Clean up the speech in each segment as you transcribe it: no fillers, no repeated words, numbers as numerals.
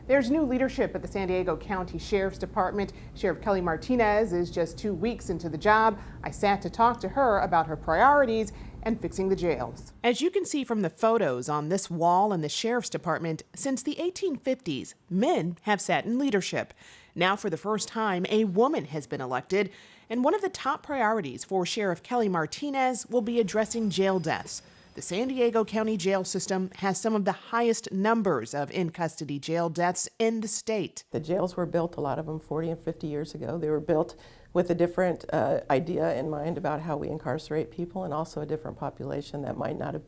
There's new leadership at the San Diego County Sheriff's Department. Sheriff Kelly Martinez is just 2 weeks into the job. I sat to talk to her about her priorities and fixing the jails. As you can see from the photos on this wall in the Sheriff's Department, since the 1850s, men have sat in leadership. Now, for the first time, a woman has been elected, and one of the top priorities for Sheriff Kelly Martinez will be addressing jail deaths. The San Diego County jail system has some of the highest numbers of in-custody jail deaths in the state. The jails were built, a lot of them 40 and 50 years ago. They were built with a different idea in mind about how we incarcerate people, and also a different population that might not have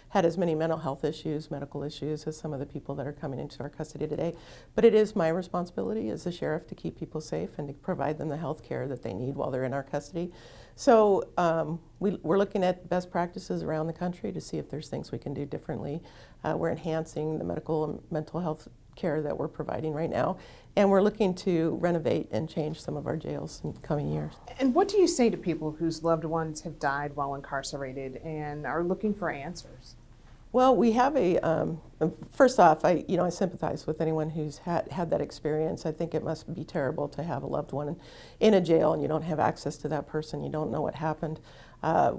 had as many mental health issues, medical issues as some of the people that are coming into our custody today. But it is my responsibility as the sheriff to keep people safe and to provide them the health care that they need while they're in our custody. So we're looking at best practices around the country to see if there's things we can do differently. We're enhancing the medical and mental health care that we're providing right now, and we're looking to renovate and change some of our jails in the coming years. And what do you say to people whose loved ones have died while incarcerated and are looking for answers? Well, we have first off, I sympathize with anyone who's had that experience. I think it must be terrible to have a loved one in a jail and you don't have access to that person, you don't know what happened.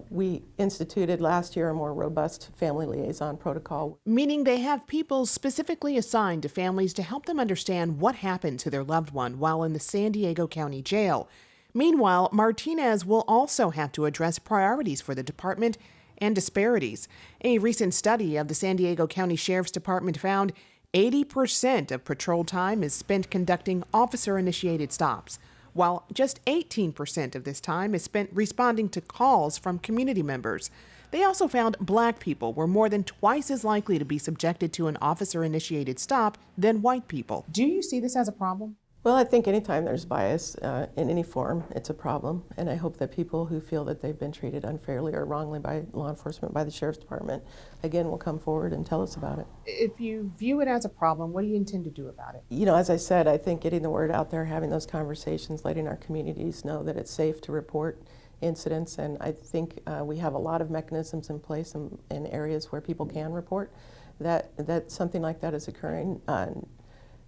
We instituted last year a more robust family liaison protocol. Meaning they have people specifically assigned to families to help them understand what happened to their loved one while in the San Diego County Jail. Meanwhile, Martinez will also have to address priorities for the department and disparities. A recent study of the San Diego County Sheriff's Department found 80% of patrol time is spent conducting officer-initiated stops, while just 18% of this time is spent responding to calls from community members. They also found Black people were more than twice as likely to be subjected to an officer-initiated stop than white people. Do you see this as a problem? Well, I think anytime there's bias in any form, it's a problem. And I hope that people who feel that they've been treated unfairly or wrongly by law enforcement, by the Sheriff's Department, again, will come forward and tell us about it. If you view it as a problem, what do you intend to do about it? As I said, I think getting the word out there, having those conversations, letting our communities know that it's safe to report incidents. And I think we have a lot of mechanisms in place in areas where people can report that something like that is occurring.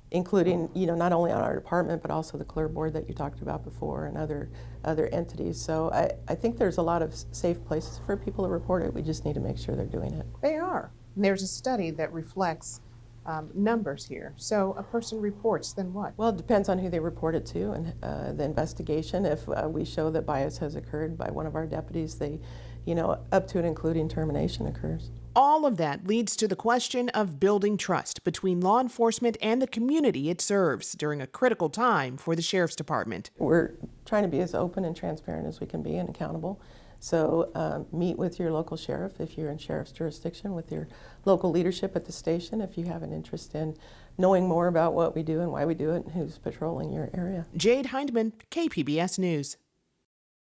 Including, not only on our department, but also the clerk board that you talked about before and other entities. So I think there's a lot of safe places for people to report it. We just need to make sure they're doing it. They are. There's a study that reflects numbers here. So a person reports, then what? Well, it depends on who they report it to and the investigation. If we show that bias has occurred by one of our deputies, they, up to and including termination occurs. All of that leads to the question of building trust between law enforcement and the community it serves during a critical time for the Sheriff's Department. We're trying to be as open and transparent as we can be and accountable. So meet with your local sheriff if you're in sheriff's jurisdiction, with your local leadership at the station if you have an interest in knowing more about what we do and why we do it and who's patrolling your area. Jade, Hindmon, KPBS News.